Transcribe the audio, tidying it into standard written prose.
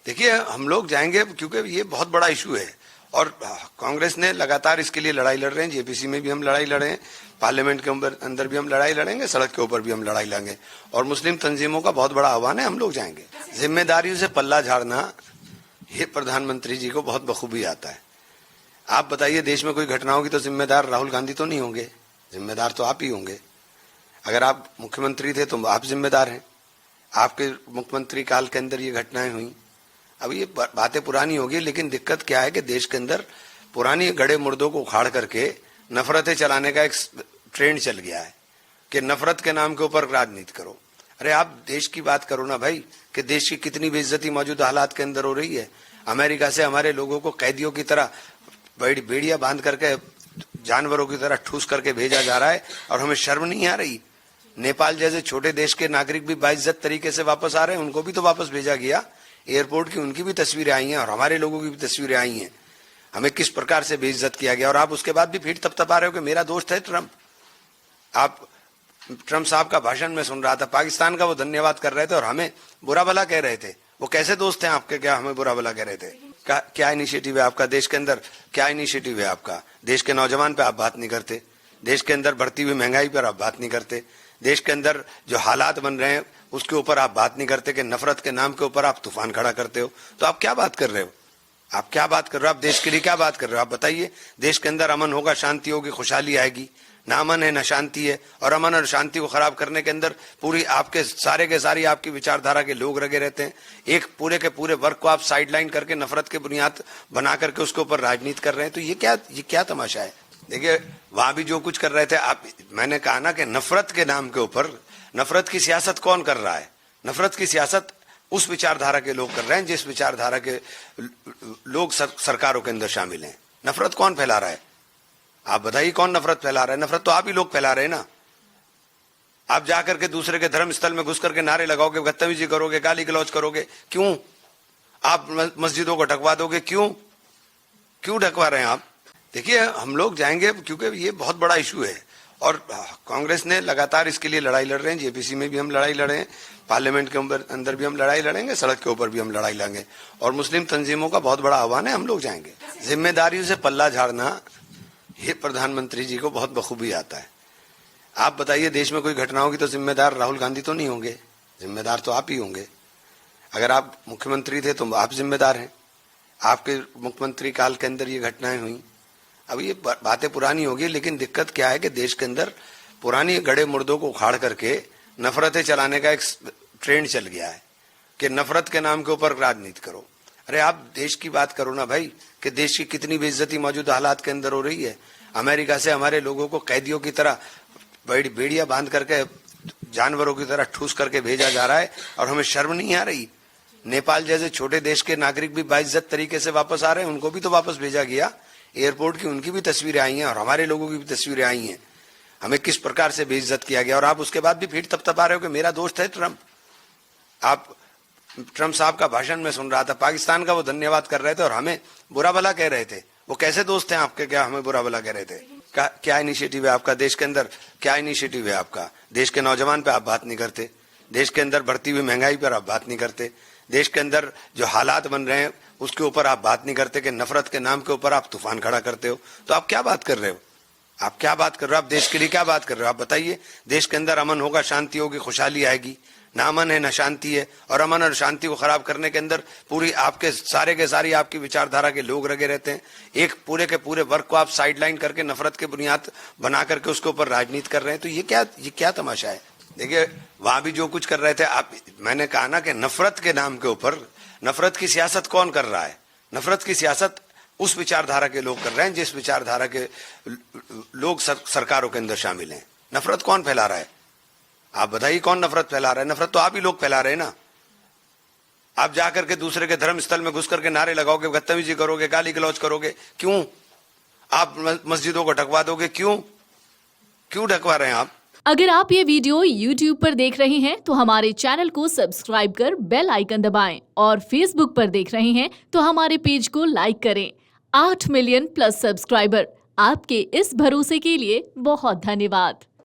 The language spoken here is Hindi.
देखिए, हम लोग जाएंगे क्योंकि ये बहुत बड़ा इशू है और कांग्रेस ने लगातार इसके लिए लड़ाई लड़ रहे हैं। जेपीसी में भी हम लड़ाई लड़े हैं, पार्लियामेंट के अंदर भी हम लड़ाई लड़ेंगे, सड़क के ऊपर भी हम लड़ाई लड़ेंगे और मुस्लिम तंजीमों का बहुत बड़ा आह्वान है, हम लोग जाएंगे। जिम्मेदारियों से पल्ला झाड़ना ये प्रधानमंत्री जी को बहुत बखूबी आता है। आप बताइए, देश में कोई घटना होगी तो जिम्मेदार राहुल गांधी तो नहीं होंगे, जिम्मेदार तो आप ही होंगे। अगर आप मुख्यमंत्री थे तो आप जिम्मेदार हैं, आपके मुख्यमंत्री काल के अंदर ये घटनाएं हुई। अब ये बातें पुरानी होगी, लेकिन दिक्कत क्या है कि देश के अंदर पुरानी गड़े मुर्दों को उखाड़ करके नफरतें चलाने का एक ट्रेंड चल गया है कि नफरत के नाम के ऊपर राजनीति करो। अरे आप देश की बात करो ना भाई, कि देश की कितनी बेइज्जती मौजूदा हालात के अंदर हो रही है। अमेरिका से हमारे लोगों को कैदियों की तरह बेड़ियां बांध करके जानवरों की तरह ठूस करके भेजा जा रहा है और हमें शर्म नहीं आ रही। नेपाल जैसे छोटे देश के नागरिक भी बाइज्जत तरीके से वापस आ रहे हैं, उनको भी तो वापस भेजा गया। एयरपोर्ट की उनकी भी तस्वीरें आई हैं और हमारे लोगों की भी तस्वीरें आई हैं। हमें किस प्रकार से बेइज्जत किया गया और आप उसके बाद भी फिर तपतपा रहे हो कि मेरा दोस्त है ट्रंप। आप ट्रंप साहब का भाषण में सुन रहा था, पाकिस्तान का वो धन्यवाद कर रहे थे और हमें बुरा भला कह रहे थे। वो कैसे दोस्त हैं आपके, क्या हमें बुरा भला कह रहे थे? क्या इनिशिएटिव है आपका देश के अंदर? क्या इनिशिएटिव है आपका? देश के नौजवान पे आप बात नहीं करते, देश के अंदर बढ़ती हुई महंगाई पर आप बात नहीं करते, देश के अंदर जो हालात बन रहे हैं उसके ऊपर आप बात नहीं करते, कि नफरत के नाम के ऊपर आप तूफान खड़ा करते हो। तो आप क्या बात कर रहे हो? आप क्या बात कर रहे हो? आप देश के लिए क्या बात कर रहे हो? आप बताइए। देश के अंदर अमन होगा, शांति होगी, खुशहाली आएगी। ना अमन है ना शांति है, और अमन और शांति को खराब करने के अंदर पूरी आपके सारे के सारी आपकी विचारधारा के लोग लगे रहते हैं। एक पूरे के पूरे वर्ग को आप साइडलाइन करके नफरत के बुनियाद बना करके उसके ऊपर राजनीति कर रहे हैं। तो ये क्या तमाशा है? देखिए, वहां भी जो कुछ कर रहे थे आप, मैंने कहा ना कि नफरत के नाम के ऊपर, नफरत की सियासत कौन कर रहा है? नफरत की सियासत उस विचारधारा के लोग कर रहे हैं जिस विचारधारा के लोग सरकारों के अंदर शामिल हैं। नफरत कौन फैला रहा है? आप बताइए, कौन नफरत फैला रहा है? नफरत तो आप ही लोग फैला रहे हैं ना। आप जाकर के दूसरे के धर्म स्थल में घुस करके नारे लगाओगे, बदतमीजी करोगे, गाली गलौज करोगे। क्यों? आप मस्जिदों को ढकवा दोगे। क्यों ढकवा रहे हैं आप? देखिए, हम लोग जाएंगे क्योंकि ये बहुत बड़ा इशू है और कांग्रेस ने लगातार इसके लिए लड़ाई लड़ रहे हैं। जेपीसी में भी हम लड़ाई लड़े हैं, पार्लियामेंट के अंदर भी हम लड़ाई लड़ेंगे, सड़क के ऊपर भी हम लड़ाई लड़ेंगे और मुस्लिम तंजीमों का बहुत बड़ा आह्वान है, हम लोग जाएंगे। जिम्मेदारियों से पल्ला झाड़ना ये प्रधानमंत्री जी को बहुत बखूबी आता है। आप बताइए, देश में कोई घटना होगी तो जिम्मेदार राहुल गांधी तो नहीं होंगे, जिम्मेदार तो आप ही होंगे। अगर आप मुख्यमंत्री थे तो आप जिम्मेदार हैं, आपके मुख्यमंत्री काल के अंदर ये घटनाएं हुई। अब ये बातें पुरानी होगी, लेकिन दिक्कत क्या है कि देश के अंदर पुरानी गड़े मुर्दों को उखाड़ करके नफरतें चलाने का एक ट्रेंड चल गया है कि नफरत के नाम के ऊपर राजनीति करो। अरे आप देश की बात करो ना भाई, कि देश की कितनी बेइज्जती मौजूदा हालात के अंदर हो रही है। अमेरिका से हमारे लोगों को कैदियों की तरह बेड़ियां बांध करके जानवरों की तरह ठूस करके भेजा जा रहा है और हमें शर्म नहीं आ रही। नेपाल जैसे छोटे देश के नागरिक भी बाइज्जत तरीके से वापस आ रहे हैं, उनको भी तो वापस भेजा गया। एयरपोर्ट की उनकी भी तस्वीरें आई हैं और हमारे लोगों की भी तस्वीरें आई हैं। हमें किस प्रकार से बेइज्जत किया गया और आप उसके बाद भी फिर तपतपा रहे हो कि मेरा दोस्त है ट्रंप। आप ट्रंप साहब का भाषण में सुन रहा था, पाकिस्तान का वो धन्यवाद कर रहे थे और हमें बुरा भला कह रहे थे। वो कैसे दोस्त हैं आपके, क्या हमें बुरा भला कह रहे थे? क्या इनिशिएटिव है आपका देश के अंदर? क्या इनिशिएटिव है आपका? देश के नौजवान पे आप बात नहीं करते, देश के अंदर बढ़ती हुई महंगाई पर आप बात नहीं करते, देश के अंदर जो हालात बन रहे हैं उसके ऊपर आप बात नहीं करते, कि नफरत के नाम के ऊपर आप तूफान खड़ा करते हो। तो आप क्या बात कर रहे हो? आप क्या बात कर रहे हो? आप देश के लिए क्या बात कर रहे हो? आप बताइए। देश के अंदर अमन होगा, शांति होगी, खुशहाली आएगी। ना अमन है ना शांति है, और अमन और शांति को खराब करने के अंदर पूरी आपके सारे के सारी आपकी विचारधारा के लोग लगे रहते हैं। एक पूरे के पूरे वर्ग को आप साइडलाइन करके नफरत के बुनियाद बना करके उसके ऊपर राजनीति कर रहे हैं। तो ये क्या तमाशा है? देखिए, वहां भी जो कुछ कर रहे थे आप, मैंने कहा ना कि नफरत के नाम के ऊपर, नफरत की सियासत कौन कर रहा है? नफरत की सियासत उस विचारधारा के लोग कर रहे हैं जिस विचारधारा के लोग सरकारों के अंदर शामिल हैं। नफरत कौन फैला रहा है? आप बताइए, कौन नफरत फैला रहा है? नफरत तो आप ही लोग फैला रहे हैं ना। आप जाकर के दूसरे के धर्म स्थल में घुस करके नारे लगाओगे, बदतमीजी करोगे, गाली गलौज करोगे। क्यों? आप मस्जिदों को ढकवा दोगे। क्यों ढकवा रहे हैं आप? अगर आप ये वीडियो YouTube पर देख रहे हैं तो हमारे चैनल को सब्सक्राइब कर बेल आइकन दबाएं, और Facebook पर देख रहे हैं तो हमारे पेज को लाइक करें। 8 मिलियन प्लस सब्सक्राइबर, आपके इस भरोसे के लिए बहुत धन्यवाद।